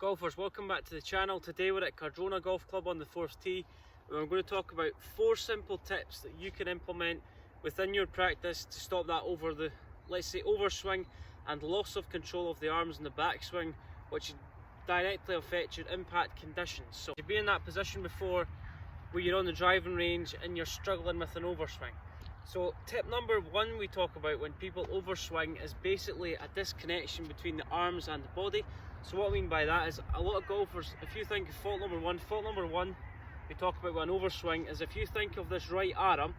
Golfers, welcome back to the channel. Today we're at Cardrona Golf Club on the 4th tee. We're going to talk about 4 simple tips that you can implement within your practice to stop that overswing and loss of control of the arms in the backswing, which directly affect your impact conditions. So you've been in that position before where you're on the driving range and you're struggling with an overswing. So tip number 1 we talk about when people overswing is basically a disconnection between the arms and the body. So what I mean by that is a lot of golfers, if you think of fault number one we talk about with an overswing is if you think of this right arm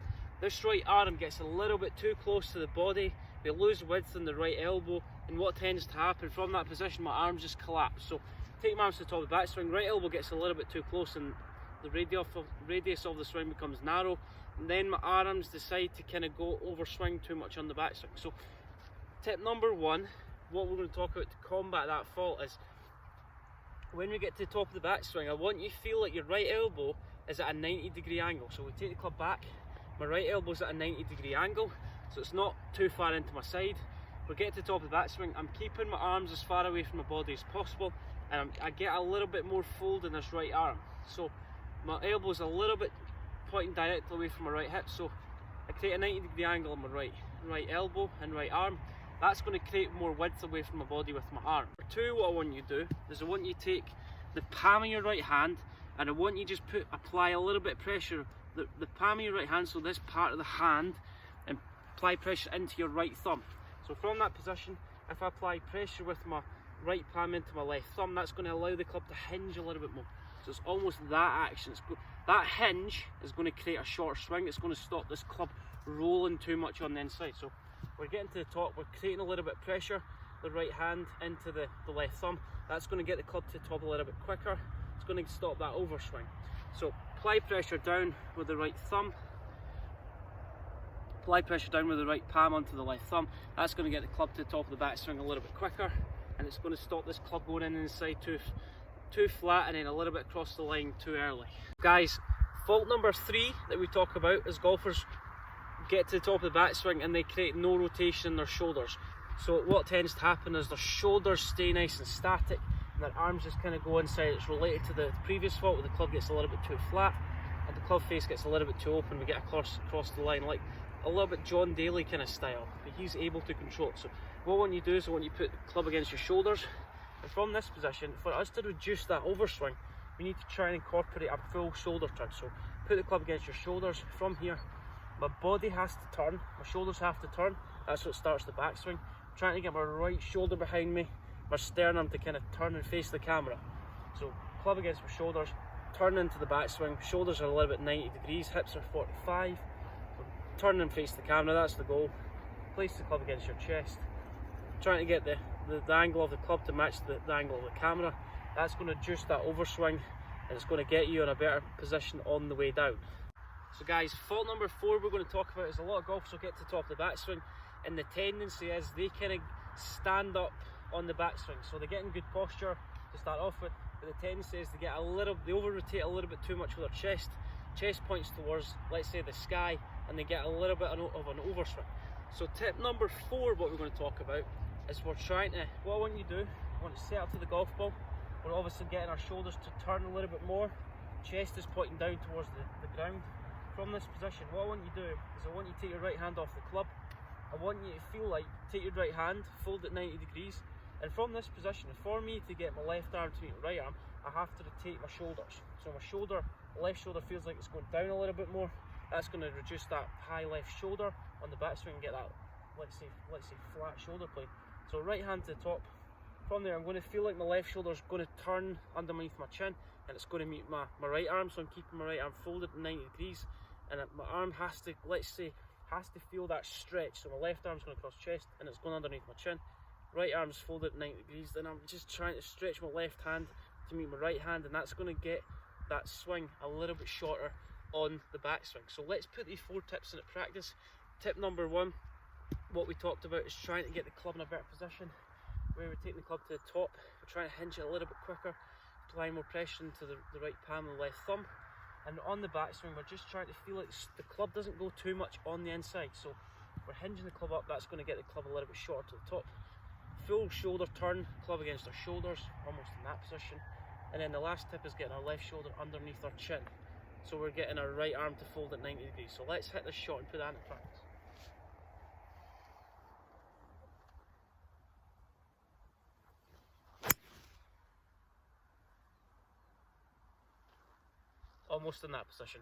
gets a little bit too close to the body, we lose width in the right elbow, and what tends to happen from that position, my arms just collapse. So take my arms to the top of the backswing, right elbow gets a little bit too close and the radius of the swing becomes narrow, and then my arms decide to kind of go overswing too much on the backswing. So tip number 1, what we're going to talk about to combat that fault is when we get to the top of the backswing, I want you to feel like your right elbow is at a 90-degree angle. So we take the club back, my right elbow is at a 90-degree angle, so it's not too far into my side. We get to the top of the backswing, I'm keeping my arms as far away from my body as possible, and I get a little bit more fold in this right arm. So my elbow is a little bit pointing directly away from my right hip, so I create a 90-degree angle on my right elbow and right arm. That's going to create more width away from my body with my arm. Number 2, what I want you to do is I want you to take the palm of your right hand and I want you just apply a little bit of pressure, the palm of your right hand, so this part of the hand, and apply pressure into your right thumb. So from that position, if I apply pressure with my right palm into my left thumb, that's going to allow the club to hinge a little bit more. So it's almost that action. That hinge is going to create a short swing. It's going to stop this club rolling too much on the inside. So we're getting to the top, we're creating a little bit of pressure, the right hand into the left thumb. That's going to get the club to the top a little bit quicker. It's going to stop that overswing. So apply pressure down with the right thumb, apply pressure down with the right palm onto the left thumb. That's going to get the club to the top of the backswing a little bit quicker, and it's going to stop this club going in inside too flat and then a little bit across the line too early. Guys, fault number 3 that we talk about is golfers get to the top of the backswing and they create no rotation in their shoulders. So what tends to happen is their shoulders stay nice and static and their arms just kind of go inside. It's related to the previous fault where the club gets a little bit too flat and the club face gets a little bit too open. We get across the line like a little bit John Daly kind of style, but he's able to control it. So what I want you to do is I want you to put the club against your shoulders, and from this position, for us to reduce that overswing, we need to try and incorporate a full shoulder turn. So put the club against your shoulders. From here, my body has to turn, my shoulders have to turn. That's what starts the backswing. I'm trying to get my right shoulder behind me, my sternum to kind of turn and face the camera. So club against my shoulders, turn into the backswing. Shoulders are a little bit 90 degrees, hips are 45. So turn and face the camera, that's the goal. Place the club against your chest. Trying to get the angle of the club to match the angle of the camera. That's going to reduce that overswing and it's going to get you in a better position on the way down. So guys, fault number 4 we're going to talk about is a lot of golfers will get to the top of the backswing and the tendency is they kind of stand up on the backswing. So they get in good posture to start off with, but the tendency is they over rotate a little bit too much with their chest. Chest points towards, let's say, the sky, and they get a little bit of an overswing. So tip number 4, what we're going to talk about is what I want you to do, I want to set up to the golf ball. We're obviously getting our shoulders to turn a little bit more. Chest is pointing down towards the ground. From this position, what I want you to do is I want you to take your right hand off the club. I want you to feel like, take your right hand, fold it 90 degrees, and from this position, for me to get my left arm to meet my right arm, I have to rotate my shoulders. So my left shoulder feels like it's going down a little bit more. That's going to reduce that high left shoulder on the backswing and get that, let's say flat shoulder plane. So right hand to the top. From there, I'm going to feel like my left shoulder is going to turn underneath my chin and it's going to meet my right arm. So I'm keeping my right arm folded at 90 degrees and my arm has to feel that stretch. So my left arm's going across chest and it's going underneath my chin. Right arm's folded at 90 degrees. Then I'm just trying to stretch my left hand to meet my right hand, and that's going to get that swing a little bit shorter on the backswing. So let's put these 4 tips into practice. Tip number 1, what we talked about is trying to get the club in a better position. Where we're taking the club to the top, we're trying to hinge it a little bit quicker, applying more pressure into the right palm and the left thumb. And on the backswing, we're just trying to feel like the club doesn't go too much on the inside. So we're hinging the club up, that's going to get the club a little bit shorter to the top. full shoulder turn, club against our shoulders, almost in that position. And then the last tip is getting our left shoulder underneath our chin. So we're getting our right arm to fold at 90 degrees. So let's hit this shot and put that into practice. Almost in that position.